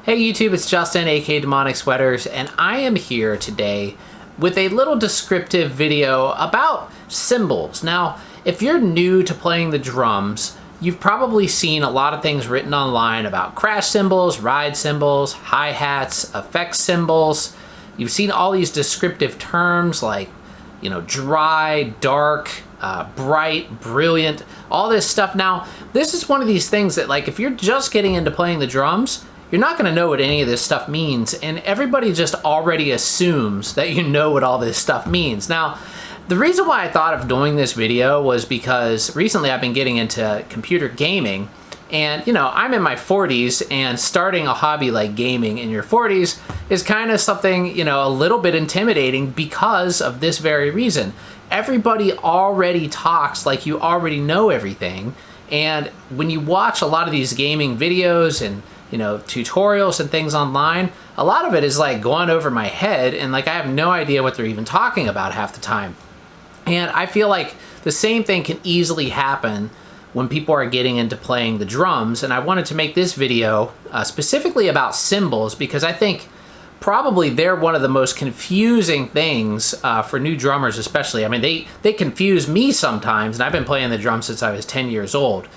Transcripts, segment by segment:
Hey YouTube, it's Justin, aka Demonic Sweaters, and I am here today with a little descriptive video about cymbals. Now, if you're new to playing the drums, you've probably seen a lot of things written online about crash cymbals, ride cymbals, hi-hats, effect cymbals. You've seen all these descriptive terms like, dry, dark, bright, brilliant, all this stuff. Now, this is one of these things that, like, if you're just getting into playing the drums, you're not going to know what any of this stuff means, and everybody just already assumes that you know what all this stuff means. Now, the reason why I thought of doing this video was because recently I've been getting into computer gaming, and I'm in my 40s, and starting a hobby like gaming in your 40s is kind of something, a little bit intimidating because of this very reason. Everybody already talks like you already know everything, and when you watch a lot of these gaming videos and tutorials and things online, a lot of it is like going over my head, and like I have no idea what they're even talking about half the time. And I feel like the same thing can easily happen when people are getting into playing the drums, and I wanted to make this video specifically about cymbals because I think probably they're one of the most confusing things for new drummers especially. I mean, they confuse me sometimes, and I've been playing the drums since I was 10 years old.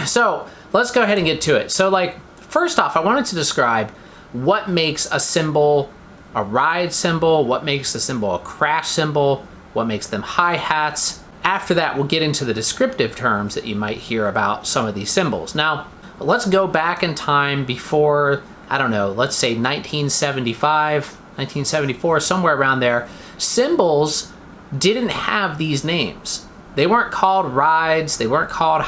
So let's go ahead and get to it. So first off, I wanted to describe what makes a cymbal a ride cymbal, what makes a cymbal a crash cymbal, what makes them hi-hats. After that, we'll get into the descriptive terms that you might hear about some of these cymbals. Now, let's go back in time before, I don't know, let's say 1975, 1974, somewhere around there. Cymbals didn't have these names. They weren't called rides, they weren't called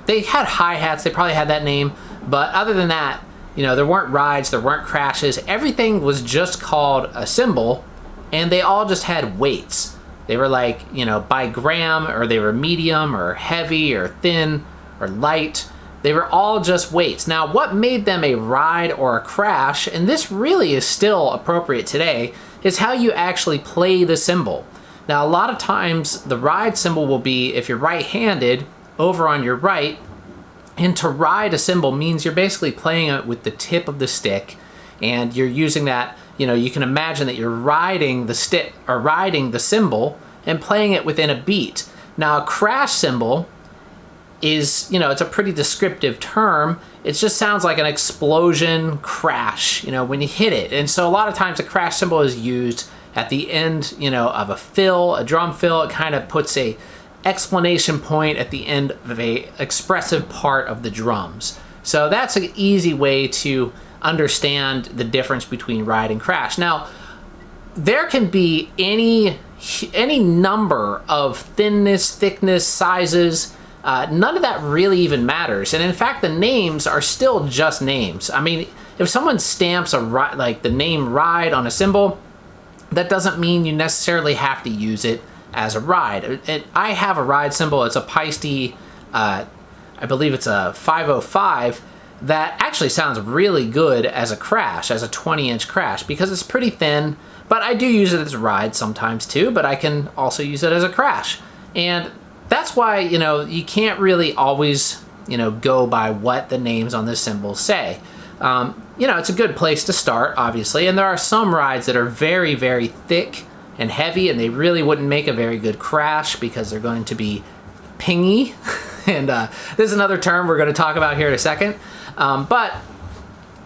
they had hi-hats, they probably had that name, but other than that, there weren't rides, there weren't crashes, everything was just called a cymbal, and they all just had weights. They were like, by gram, or they were medium, or heavy, or thin, or light. They were all just weights. Now, what made them a ride or a crash, and this really is still appropriate today, is how you actually play the cymbal. Now, a lot of times, the ride cymbal will be, if you're right-handed, over on your right, and to ride a cymbal means you're basically playing it with the tip of the stick, and you're using that, you can imagine that you're riding the stick, or riding the cymbal, and playing it within a beat. Now, a crash cymbal is, it's a pretty descriptive term. It just sounds like an explosion crash, when you hit it. And so a lot of times a crash cymbal is used at the end, of a fill, a drum fill. It kind of puts a explanation point at the end of a expressive part of the drums. So that's an easy way to understand the difference between ride and crash. Now, there can be any number of thinness, thickness, sizes. None of that really even matters. And in fact, the names are still just names. I mean, if someone stamps the name ride on a cymbal, that doesn't mean you necessarily have to use it as a ride. I have a ride cymbal. It's a Paiste, I believe it's a 505, that actually sounds really good as a crash, as a 20-inch crash, because it's pretty thin, but I do use it as a ride sometimes too, but I can also use it as a crash. And that's why, you can't really always, go by what the names on the cymbals say. It's a good place to start, obviously, and there are some rides that are very, very thick and heavy, and they really wouldn't make a very good crash because they're going to be pingy. And this is another term we're going to talk about here in a second. But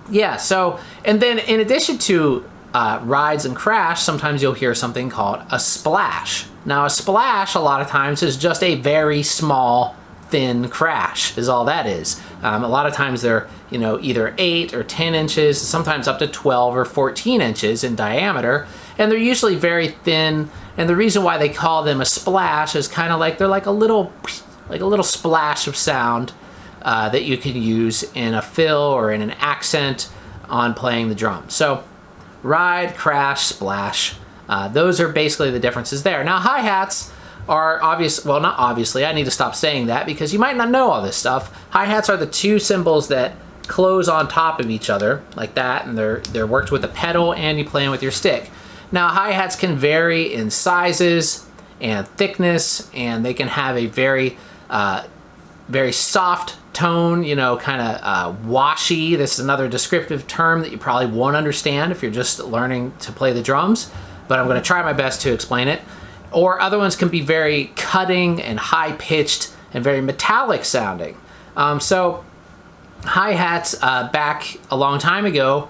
yeah, so, and then in addition to rides and crash, sometimes you'll hear something called a splash. Now, a splash a lot of times is just a very small, thin crash is all that is. A lot of times they're, either 8 or 10 inches, sometimes up to 12 or 14 inches in diameter, and they're usually very thin, and the reason why they call them a splash is kind of like they're like a little splash of sound that you can use in a fill or in an accent on playing the drums. So ride, crash, splash, those are basically the differences there. Now, hi-hats are well, not obviously, I need to stop saying that because you might not know all this stuff. Hi-hats are the two cymbals that close on top of each other like that, and they're worked with a pedal, and you play them with your stick. Now, hi-hats can vary in sizes and thickness, and they can have a very soft tone, you know, kind of washy. This is another descriptive term that you probably won't understand if you're just learning to play the drums, but I'm going to try my best to explain it. Or other ones can be very cutting and high-pitched and very metallic sounding. So hi-hats back a long time ago,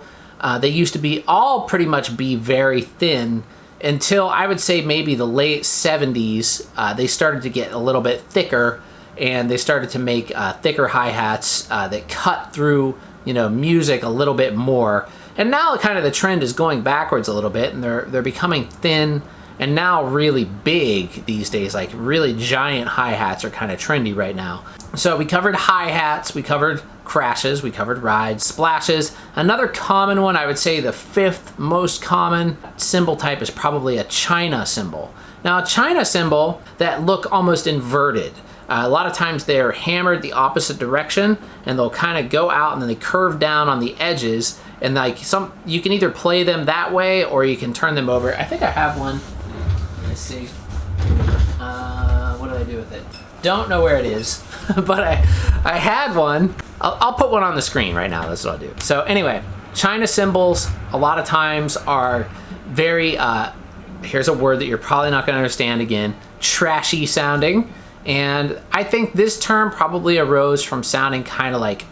they used to be all pretty much be very thin until I would say maybe the late 70s. They started to get a little bit thicker, and they started to make thicker hi-hats that cut through, you know, music a little bit more. And now kind of the trend is going backwards a little bit, and they're becoming thin and now really big these days. Like really giant hi-hats are kind of trendy right now. So we covered hi-hats, we covered crashes, we covered rides, splashes. Another common one, I would say the fifth most common cymbal type is probably a China cymbal. Now a China cymbal that look almost inverted. A lot of times they're hammered the opposite direction, and they'll kind of go out and then they curve down on the edges, and like you can either play them that way or you can turn them over. I think I have one. Let's see. What do I do with it? Don't know where it is, but I had one. I'll put one on the screen right now. That's what I'll do. So anyway, China cymbals a lot of times are very, here's a word that you're probably not going to understand again, trashy sounding. And I think this term probably arose from sounding kind of like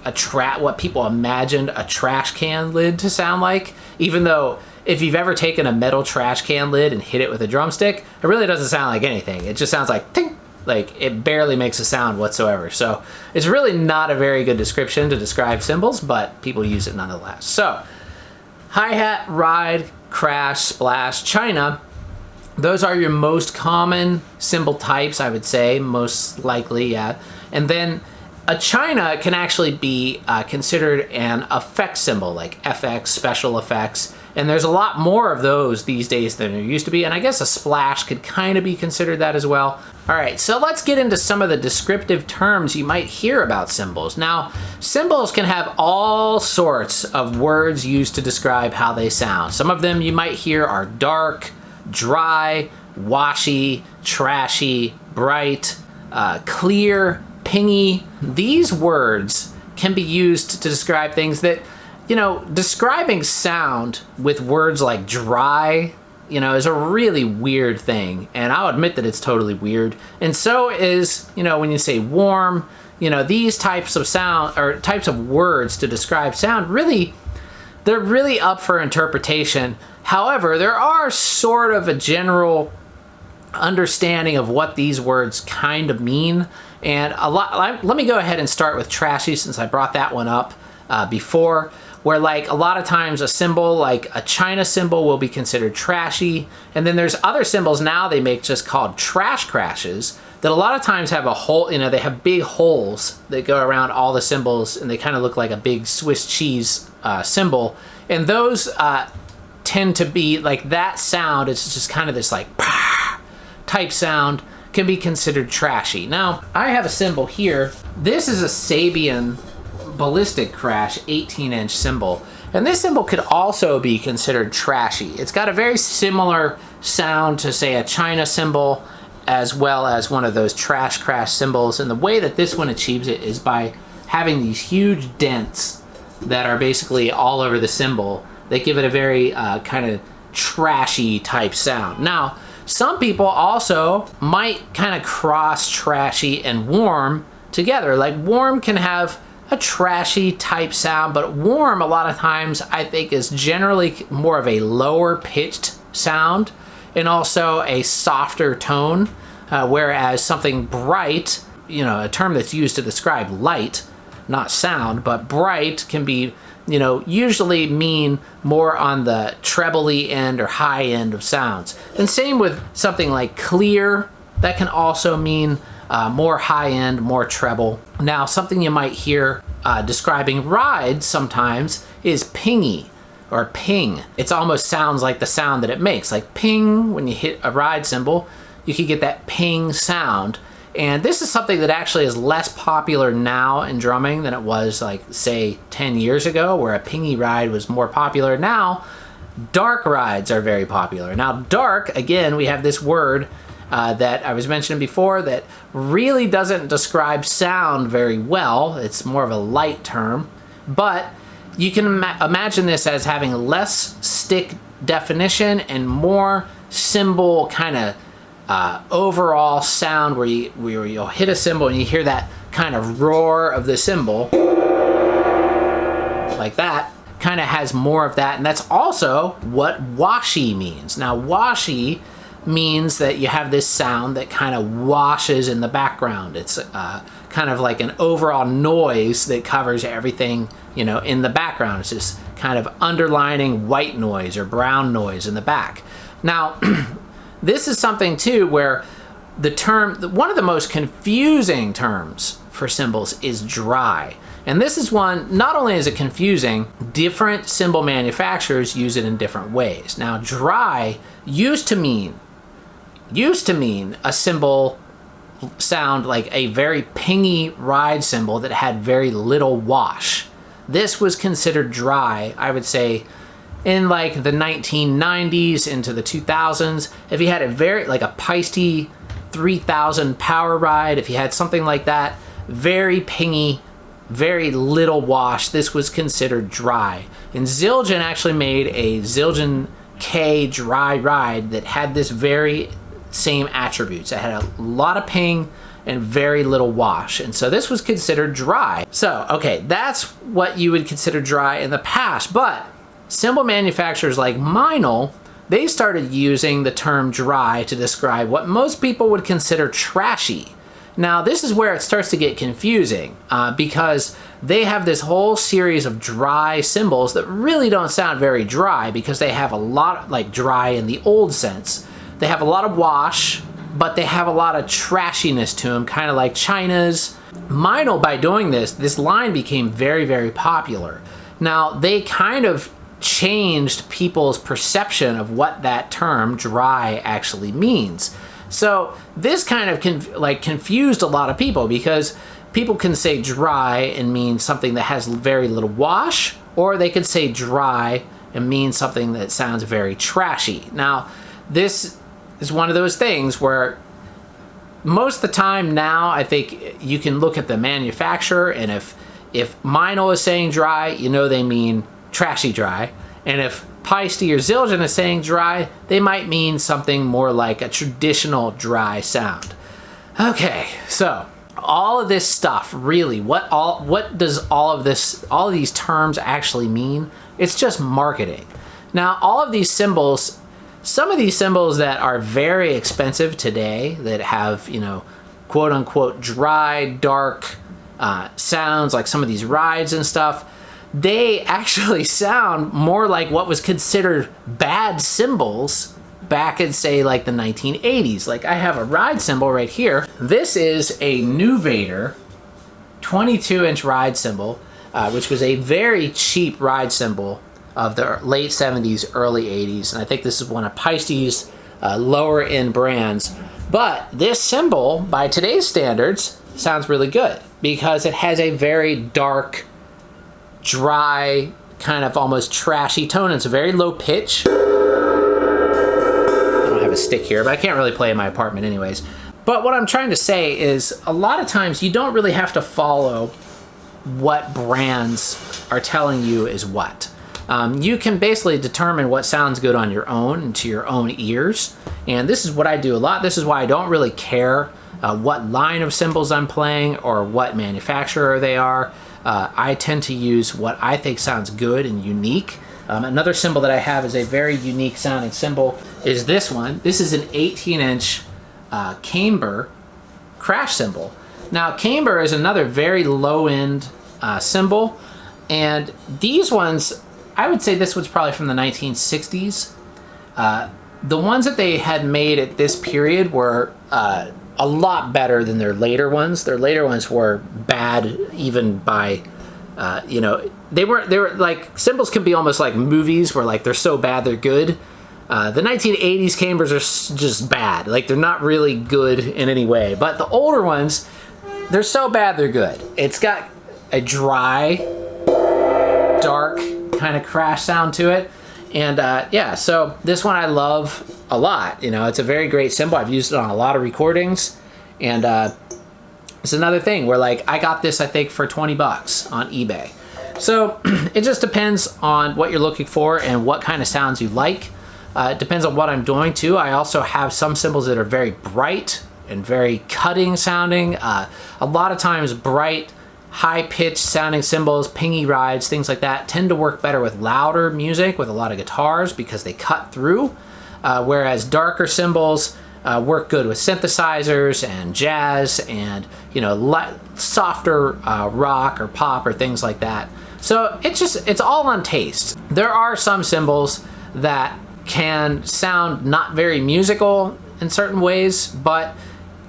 what people imagined a trash can lid to sound like, even though if you've ever taken a metal trash can lid and hit it with a drumstick, it really doesn't sound like anything. It just sounds like ting. Like it barely makes a sound whatsoever. So it's really not a very good description to describe cymbals, but people use it nonetheless. So hi-hat, ride, crash, splash, China, those are your most common cymbal types, I would say, most likely, yeah. And then a China can actually be considered an effect cymbal, like FX, special effects. And there's a lot more of those these days than there used to be. And I guess a splash could kind of be considered that as well. All right, so let's get into some of the descriptive terms you might hear about cymbals. Now, cymbals can have all sorts of words used to describe how they sound. Some of them you might hear are dark, dry, washy, trashy, bright, clear, pingy. These words can be used to describe things that, you know, describing sound with words like dry, you know, is a really weird thing. And I'll admit that it's totally weird. And so is, you know, when you say warm, you know, these types of sound or types of words to describe sound really, they're really up for interpretation. However, there are sort of a general understanding of what these words kind of mean. And let me go ahead and start with trashy, since I brought that one up before, where like a lot of times a cymbal, like a China cymbal, will be considered trashy. And then there's other cymbals now they make just called trash crashes that a lot of times have a hole, you know, they have big holes that go around all the cymbals, and they kind of look like a big Swiss cheese cymbal. And those tend to be like that sound. It's just kind of this like type sound, can be considered trashy. Now, I have a cymbal here. This is a Sabian ballistic crash 18-inch cymbal, and this cymbal could also be considered trashy. It's got a very similar sound to, say, a China cymbal, as well as one of those trash crash cymbals. And the way that this one achieves it is by having these huge dents that are basically all over the cymbal. They give it a very kind of trashy type sound. Now, some people also might kind of cross trashy and warm together. Like warm can have a trashy type sound, but warm a lot of times I think is generally more of a lower pitched sound and also a softer tone, whereas something bright, you know, a term that's used to describe light, not sound, but bright can be, you know, usually mean more on the trebly end or high end of sounds. And same with something like clear, that can also mean more high end, more treble. Now, something you might hear describing rides sometimes is pingy or ping. It almost sounds like the sound that it makes, like ping. When you hit a ride cymbal, you can get that ping sound. And this is something that actually is less popular now in drumming than it was, like, say, 10 years ago, where a pingy ride was more popular. Now, dark rides are very popular. Now, dark, again, we have this word, that I was mentioning before that really doesn't describe sound very well. It's more of a light term, but you can imagine this as having less stick definition and more cymbal kind of overall sound where you'll hit a cymbal and you hear that kind of roar of the cymbal like that. Kind of has more of that, and that's also what washy means. Now washy means that you have this sound that kind of washes in the background. It's kind of like an overall noise that covers everything, you know, in the background. It's just kind of underlining white noise or brown noise in the back. Now this is something too where the term, one of the most confusing terms for cymbals is dry. And this is one, not only is it confusing, different cymbal manufacturers use it in different ways. Now, dry used to mean a cymbal sound like a very pingy ride cymbal that had very little wash. This was considered dry, I would say, in like the 1990s into the 2000s. If you had a very, like a Peisty 3000 power ride, if you had something like that, very pingy, very little wash, this was considered dry. And Zildjian actually made a Zildjian K dry ride that had this very same attributes. It had a lot of ping and very little wash, and so this was considered dry. So okay, that's what you would consider dry in the past, but cymbal manufacturers like Meinl, they started using the term dry to describe what most people would consider trashy. Now, this is where it starts to get confusing because they have this whole series of dry cymbals that really don't sound very dry because they have a lot, like dry in the old sense. They have a lot of wash, but they have a lot of trashiness to them, kind of like China's. Meinl, by doing this, this line became very, very popular. Now, they kind of changed people's perception of what that term dry actually means. So this kind of confused a lot of people because people can say dry and mean something that has very little wash, or they could say dry and mean something that sounds very trashy. Now, this is one of those things where most of the time now, I think you can look at the manufacturer, and if Meinl is saying dry, you know they mean trashy dry. And if Peisty or Zildjian is saying dry, they might mean something more like a traditional dry sound. Okay, so all of this stuff, really, what does all of these terms actually mean? It's just marketing. Now, all of these cymbals, some of these cymbals that are very expensive today, that have, you know, quote unquote dry, dark sounds, like some of these rides and stuff, they actually sound more like what was considered bad cymbals back in, say, like the 1980s. Like, I have a ride cymbal right here. This is a New Vader 22-inch ride cymbal, which was a very cheap ride cymbal of the late 70s, early 80s. And I think this is one of Peisty's lower end brands. But this cymbal, by today's standards, sounds really good because it has a very dark, dry, kind of almost trashy tone. It's a very low pitch. I don't have a stick here, but I can't really play in my apartment anyways. But what I'm trying to say is a lot of times you don't really have to follow what brands are telling you is what. You can basically determine what sounds good on your own and to your own ears. And this is what I do a lot. This is why I don't really care what line of cymbals I'm playing or what manufacturer they are. I tend to use what I think sounds good and unique. Another cymbal that I have is a very unique sounding cymbal is this one. This is an 18-inch camber crash cymbal. Now, camber is another very low-end cymbal, and these ones, I would say this was probably from the 1960s. The ones that they had made at this period were a lot better than their later ones. Their later ones were bad, even by, you know, they were like, cymbals can be almost like movies where like they're so bad they're good. The 1980s cambers are just bad. Like, they're not really good in any way. But the older ones, they're so bad they're good. It's got a dry, dark kind of crash sound to it. And yeah, so this one I love a lot. You know, it's a very great cymbal. I've used it on a lot of recordings. And it's another thing where, like, I got this, I think, for 20 bucks on eBay. So it just depends on what you're looking for and what kind of sounds you like. It depends on what I'm doing too. I also have some cymbals that are very bright and very cutting sounding. A lot of times bright, high-pitched sounding cymbals, pingy rides, things like that tend to work better with louder music with a lot of guitars because they cut through, whereas darker cymbals work good with synthesizers and jazz and, you know, softer rock or pop or things like that. So it's all on taste. There are some cymbals that can sound not very musical in certain ways, but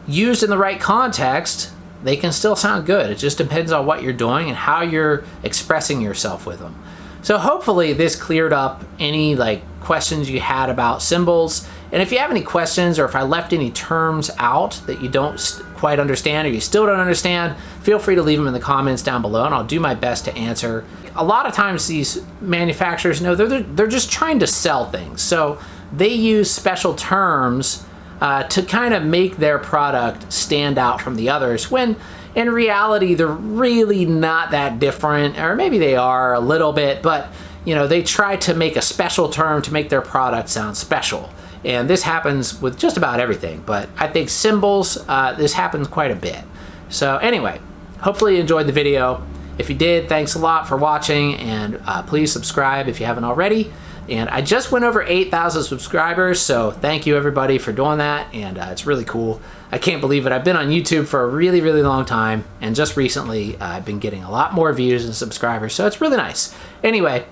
used in the right context, they can still sound good. It just depends on what you're doing and how you're expressing yourself with them. So hopefully this cleared up any like questions you had about cymbals. And if you have any questions or if I left any terms out that you don't quite understand or you still don't understand, feel free to leave them in the comments down below and I'll do my best to answer. A lot of times these manufacturers, they're just trying to sell things. So they use special terms to kind of make their product stand out from the others, when in reality they're really not that different, or maybe they are a little bit, but you know, they try to make a special term to make their product sound special. And this happens with just about everything, but I think cymbals, this happens quite a bit. So anyway, hopefully you enjoyed the video. If you did, thanks a lot for watching, and please subscribe if you haven't already. And I just went over 8,000 subscribers, so thank you everybody for doing that, and it's really cool. I can't believe it. I've been on YouTube for a really, really long time, and just recently I've been getting a lot more views and subscribers, so it's really nice. Anyway,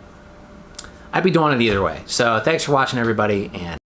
I'd be doing it either way. So thanks for watching everybody, and